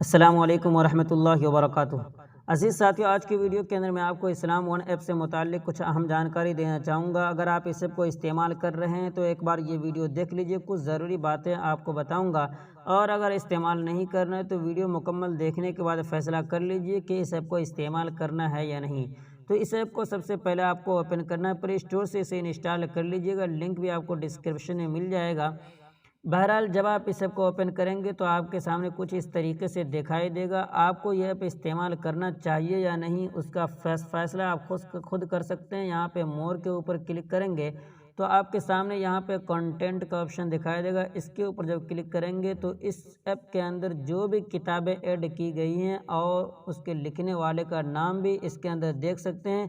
السلام علیکم ورحمۃ اللہ وبرکاتہ۔ عزیز ساتھیو، آج کی ویڈیو کے اندر میں آپ کو اسلام ون ایپ سے متعلق کچھ اہم جانکاری دینا چاہوں گا۔ اگر آپ اس ایپ کو استعمال کر رہے ہیں تو ایک بار یہ ویڈیو دیکھ لیجئے، کچھ ضروری باتیں آپ کو بتاؤں گا، اور اگر استعمال نہیں کرنا ہے تو ویڈیو مکمل دیکھنے کے بعد فیصلہ کر لیجئے کہ اس ایپ کو استعمال کرنا ہے یا نہیں۔ تو اس ایپ کو سب سے پہلے آپ کو اوپن کرنا ہے، پلے اسٹور سے اسے انسٹال کر لیجئے گا، لنک بھی آپ کو ڈسکرپشن میں مل جائے گا۔ بہرحال جب آپ اس ایپ کو اوپن کریں گے تو آپ کے سامنے کچھ اس طریقے سے دکھائی دے گا۔ آپ کو یہ ایپ استعمال کرنا چاہیے یا نہیں، اس کا فیصلہ آپ خود کر سکتے ہیں۔ یہاں پہ مور کے اوپر کلک کریں گے تو آپ کے سامنے یہاں پہ کنٹینٹ کا آپشن دکھائی دے گا۔ اس کے اوپر جب کلک کریں گے تو اس ایپ کے اندر جو بھی کتابیں ایڈ کی گئی ہیں اور اس کے لکھنے والے کا نام بھی اس کے اندر دیکھ سکتے ہیں۔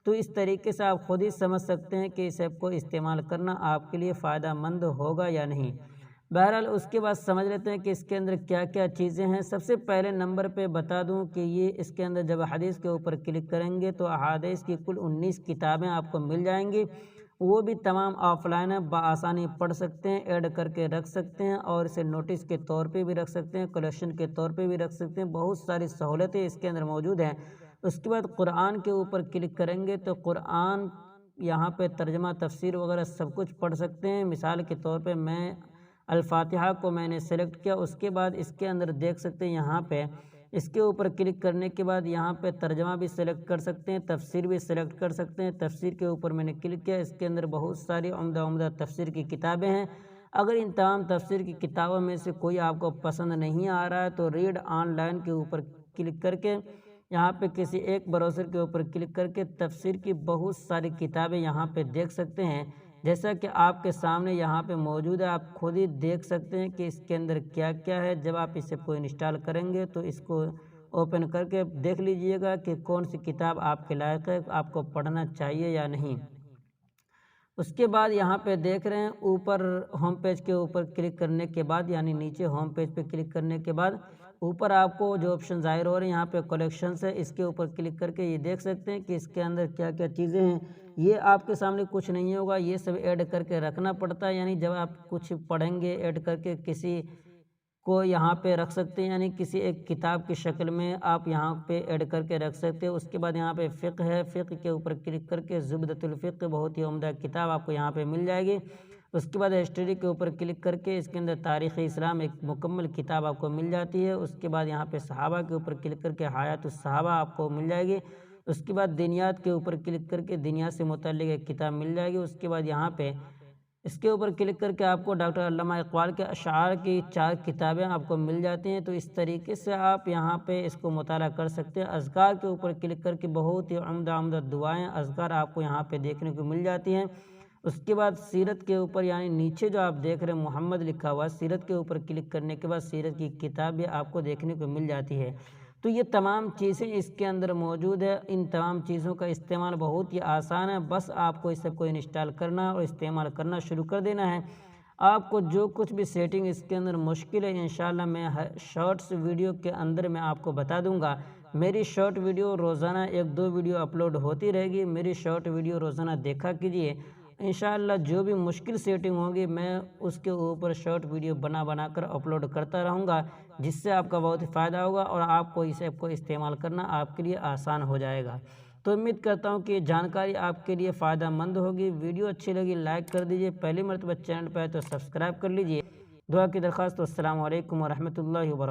تو اس طریقے سے آپ خود ہی سمجھ سکتے ہیں کہ اس ایپ کو استعمال کرنا آپ کے لیے فائدہ مند ہوگا یا نہیں۔ بہرحال اس کے بعد سمجھ لیتے ہیں کہ اس کے اندر کیا کیا چیزیں ہیں۔ سب سے پہلے نمبر پہ بتا دوں کہ یہ اس کے اندر جب حدیث کے اوپر کلک کریں گے تو احادیث کی کل 19 کتابیں آپ کو مل جائیں گی۔ وہ بھی تمام آف لائن ہے، بآسانی پڑھ سکتے ہیں، ایڈ کر کے رکھ سکتے ہیں، اور اسے نوٹس کے طور پہ بھی رکھ سکتے ہیں، کلیکشن کے طور پہ بھی رکھ سکتے ہیں۔ بہت ساری سہولتیں اس کے اندر موجود ہیں۔ اس کے بعد قرآن کے اوپر کلک کریں گے تو قرآن یہاں پہ ترجمہ، تفسیر وغیرہ سب کچھ پڑھ سکتے ہیں۔ مثال کے طور پہ میں الفاتحہ کو میں نے سلیکٹ کیا، اس کے بعد اس کے اندر دیکھ سکتے ہیں یہاں پہ اس کے اوپر کلک کرنے کے بعد یہاں پہ ترجمہ بھی سلیکٹ کر سکتے ہیں، تفسیر بھی سلیکٹ کر سکتے ہیں۔ تفسیر کے اوپر میں نے کلک کیا، اس کے اندر بہت ساری عمدہ تفسیر کی کتابیں ہیں۔ اگر ان تمام تفسیر کی کتابوں میں سے کوئی آپ کو پسند نہیں آ رہا ہے تو ریڈ آن لائن کے اوپر کلک کر کے یہاں پہ کسی ایک براؤزر کے اوپر کلک کر کے تفسیر کی بہت ساری کتابیں یہاں پہ دیکھ سکتے ہیں۔ جیسا کہ آپ کے سامنے یہاں پہ موجود ہے، آپ خود ہی دیکھ سکتے ہیں کہ اس کے اندر کیا کیا ہے۔ جب آپ اس ایپ کو انسٹال کریں گے تو اس کو اوپن کر کے دیکھ لیجئے گا کہ کون سی کتاب آپ کے لائق ہے، آپ کو پڑھنا چاہیے یا نہیں۔ اس کے بعد یہاں پہ دیکھ رہے ہیں اوپر ہوم پیج کے اوپر کلک کرنے کے بعد، یعنی نیچے ہوم پیج پہ کلک کرنے کے بعد اوپر آپ کو جو آپشن ظاہر ہو رہے ہیں، یہاں پہ کلیکشنز ہے، اس کے اوپر کلک کر کے یہ دیکھ سکتے ہیں کہ اس کے اندر کیا کیا چیزیں ہیں۔ یہ آپ کے سامنے کچھ نہیں ہوگا، یہ سب ایڈ کر کے رکھنا پڑتا ہے، یعنی جب آپ کچھ پڑھیں گے ایڈ کر کے کسی کو یہاں پہ رکھ سکتے ہیں، یعنی کسی ایک کتاب کی شکل میں آپ یہاں پہ ایڈ کر کے رکھ سکتے ہیں۔ اس کے بعد یہاں پہ فقہ ہے، فقہ کے اوپر کلک کر کے زبدۃ الفقہ بہت ہی عمدہ کتاب آپ کو یہاں پہ مل جائے گی۔ اس کے بعد ہسٹری کے اوپر کلک کر کے اس کے اندر تاریخ اسلام ایک مکمل کتاب آپ کو مل جاتی ہے۔ اس کے بعد یہاں پہ صحابہ کے اوپر کلک کر کے حیات الصحابہ آپ کو مل جائے گی۔ اس کے بعد دینیات کے اوپر کلک کر کے دینیات سے متعلق ایک کتاب مل جائے گی۔ اس کے بعد یہاں پہ اس کے اوپر کلک کر کے آپ کو ڈاکٹر علامہ اقبال کے اشعار کی 4 کتابیں آپ کو مل جاتی ہیں۔ تو اس طریقے سے آپ یہاں پہ اس کو مطالعہ کر سکتے ہیں۔ اذکار کے اوپر کلک کر کے بہت ہی عمدہ دعائیں، اذکار آپ کو یہاں پہ دیکھنے کو مل جاتی ہیں۔ اس کے بعد سیرت کے اوپر، یعنی نیچے جو آپ دیکھ رہے ہیں محمد لکھا ہوا، سیرت کے اوپر کلک کرنے کے بعد سیرت کی کتاب بھی آپ کو دیکھنے کو مل جاتی ہے۔ تو یہ تمام چیزیں اس کے اندر موجود ہے۔ ان تمام چیزوں کا استعمال بہت ہی آسان ہے، بس آپ کو اس سب کو انسٹال کرنا اور استعمال کرنا شروع کر دینا ہے۔ آپ کو جو کچھ بھی سیٹنگ اس کے اندر مشکل ہے، انشاءاللہ میں شارٹس ویڈیو کے اندر میں آپ کو بتا دوں گا۔ میری شارٹ ویڈیو روزانہ 1-2 ویڈیو اپلوڈ ہوتی رہے گی، میری شارٹ ویڈیو روزانہ دیکھا کیجیے۔ انشاءاللہ جو بھی مشکل سیٹنگ ہوگی میں اس کے اوپر شارٹ ویڈیو بنا کر اپلوڈ کرتا رہوں گا، جس سے آپ کا بہت فائدہ ہوگا اور آپ کو اس ایپ کو استعمال کرنا آپ کے لیے آسان ہو جائے گا۔ تو امید کرتا ہوں کہ یہ جانکاری آپ کے لیے فائدہ مند ہوگی۔ ویڈیو اچھی لگی لائک کر دیجیے، پہلی مرتبہ چینل پہ آئے تو سبسکرائب کر لیجیے۔ دعا کی درخواست۔ السلام علیکم ورحمۃ اللہ وبرکاتہ۔